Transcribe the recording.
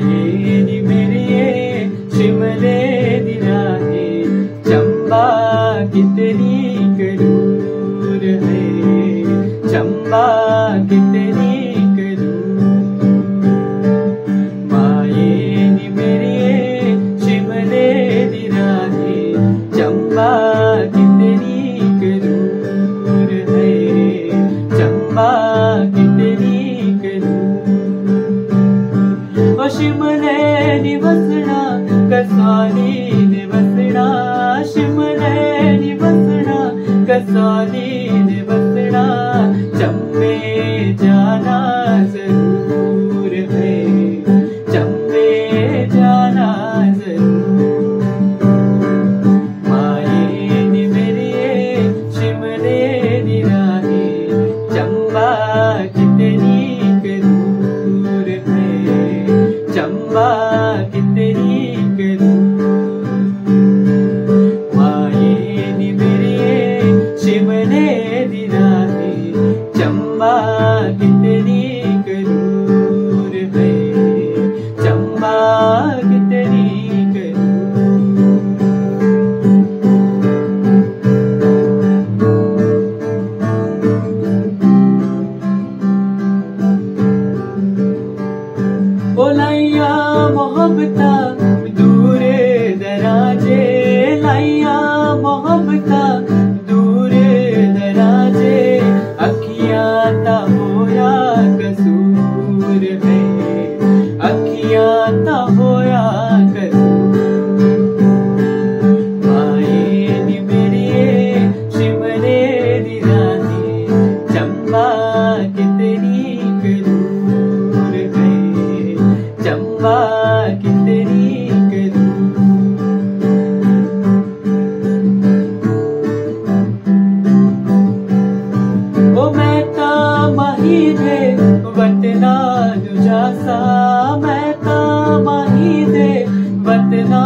माये नी मेरिए शिमले दी राहे चंबा कितनी करूर है, चंबा कितनी करूर। माये नी मेरिए शिमले दी राहे चंबा कितनी करूर है, चंबा कितनी करूर। ओ शिमले नी बसना कसौली ने बसना, शिमले नी बसना कसौली ने बसना, चंबे जाना जरूर है, चंबे जाना जरूर। माये नी मेरिए शिमले दी राहे चंबा कितनी करूर है, चंबा कितनी करूर। माये नी मेरिए शिमले दी राहे चंबा कितनी करूर है, चंबा कितनी करूर। ओ लाइया मोहब्बता दूरे दराजे, लाइया मोहब्बता दूरे दराजे, अखियां ता होया कसूर है, अखियां ता होया कसूर। माये नी मेरिए शिमले दी राहे चंबा कितनी करूर है, चंबा कितनी करूर। ओ मैं ता माही दे वतना दूजा सा, मैं ता माही दे वतना